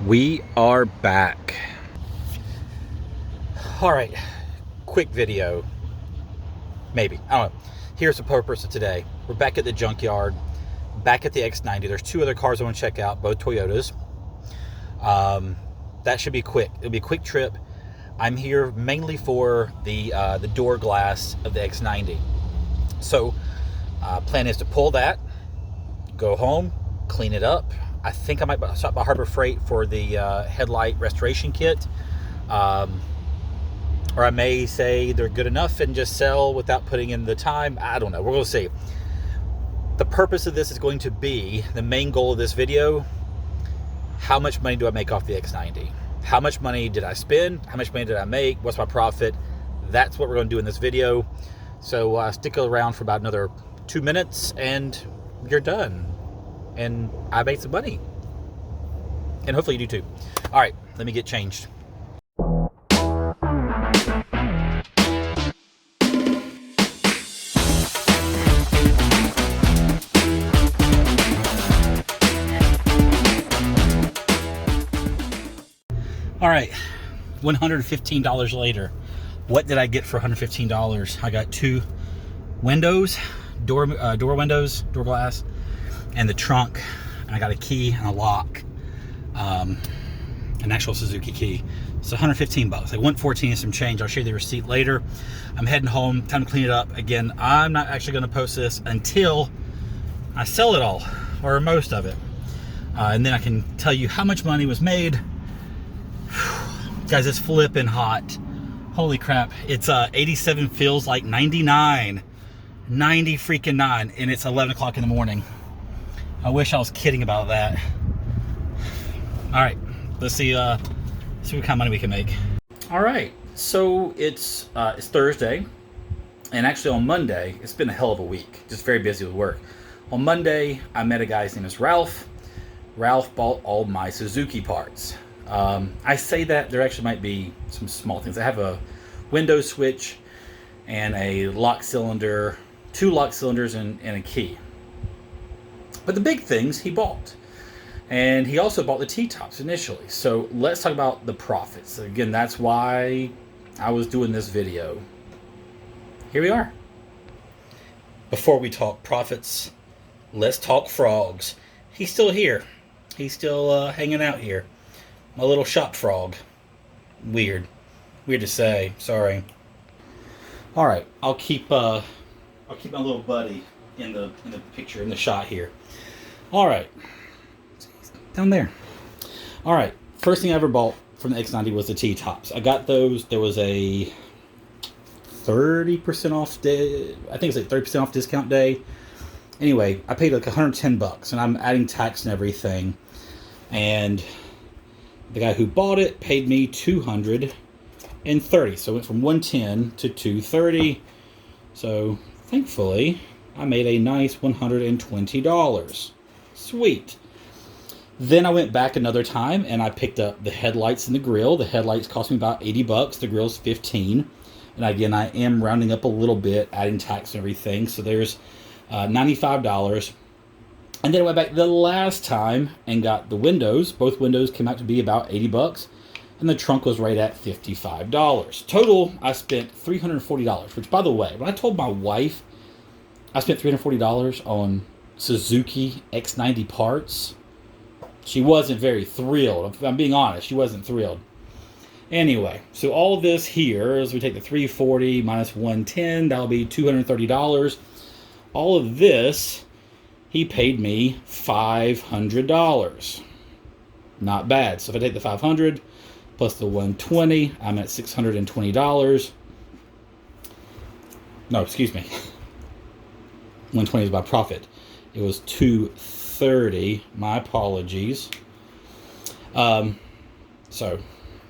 We are back. All right, quick video. Maybe, I don't know. Here's the purpose of today. We're back at the junkyard, back at the X90. There's two other cars I want to check out, both Toyotas. That should be quick. It'll be a quick trip. I'm here mainly for the door glass of the X90. So, plan is to pull that, go home, clean it up. I think I might stop by Harbor Freight for the headlight restoration kit. Or I may say they're good enough and just sell without putting in the time. I don't know. We're going to see. The purpose of this is going to be, the main goal of this video, how much money do I make off the X90? How much money did I spend? How much money did I make? What's my profit? That's what we're going to do in this video. So stick around for about another 2 minutes and you're done. And I made some money. And hopefully you do too. All right, let me get changed. All right, $115 later. What did I get for $115? I got two windows, door windows, door glass, and the trunk. And I got a key and a lock, an actual Suzuki key. So 115 bucks, like 114 and some change. I'll show you the receipt later. I'm heading home, time to clean it up. Again, I'm not actually gonna post this until I sell it all, or most of it. And then I can tell you how much money was made. Guys, it's flipping hot. Holy crap. It's 87 feels like 99. 90 freaking 9, and it's 11 o'clock in the morning. I wish I was kidding about that. All right, let's see what kind of money we can make. All right, so it's Thursday, and actually on Monday, it's been a hell of a week. Just very busy with work. On Monday, I met a guy, his name is Ralph. Ralph bought all my Suzuki parts. I say that there actually might be some small things. I have a window switch and a lock cylinder, two lock cylinders and a key. But the big things he bought. And he also bought the T-tops initially. So let's talk about the profits. Again, that's why I was doing this video. Here we are. Before we talk profits, let's talk frogs. He's still here. He's still hanging out here. My little shop frog. Weird to say. Sorry. All right, I'll keep my little buddy in the picture, in the shot here. All right, down there. All right, first thing I ever bought from the X90 was the T-tops. I got those. There was a 30% off day. I think it's like 30% off discount day. Anyway, I paid like 110 bucks, and I'm adding tax and everything. And the guy who bought it paid me $230. So it went from 110 to 230. So thankfully, I made a nice $120. Sweet. Then I went back another time and I picked up the headlights and the grill. The headlights cost me about 80 bucks. The grill's 15. And again, I am rounding up a little bit, adding tax and everything. So there's $95. And then I went back the last time and got the windows. Both windows came out to be about 80 bucks. And the trunk was right at $55. Total, I spent $340, which, by the way, when I told my wife I spent $340 on Suzuki X90 parts, she wasn't very thrilled. If I'm being honest, she wasn't thrilled. Anyway, so all of this here, as we take the 340 minus 110, that'll be $230. All of this, he paid me $500. Not bad. So if I take the 500 plus the 120, I'm at $620. No, excuse me. 120 is my profit. It was $230. My apologies. So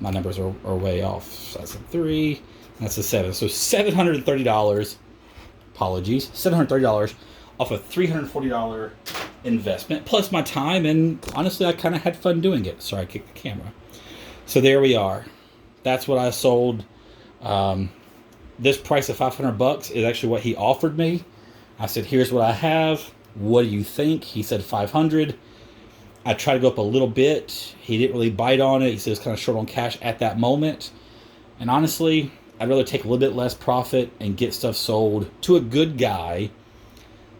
my numbers are way off. So that's a 3. That's a 7. So $730. Apologies. $730 off a $340 investment, plus my time, and honestly, I kind of had fun doing it. Sorry, I kicked the camera. So there we are. That's what I sold. This price of 500 bucks is actually what he offered me. I said, here's what I have. What do you think? He said 500. I tried to go up a little bit. He didn't really bite on it. He said he was kind of short on cash at that moment. And honestly, I'd rather take a little bit less profit and get stuff sold to a good guy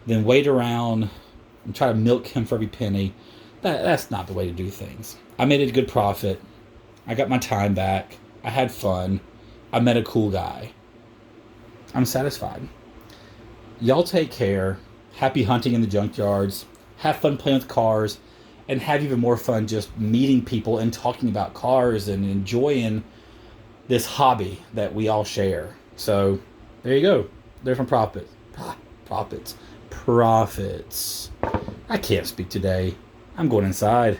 than wait around and try to milk him for every penny. That's not the way to do things. I made a good profit. I got my time back. I had fun. I met a cool guy. I'm satisfied. Y'all take care. Happy hunting in the junkyards. Have fun playing with cars. And have even more fun just meeting people and talking about cars and enjoying this hobby that we all share. So, there you go. There's my profits. Profits. I can't speak today. I'm going inside.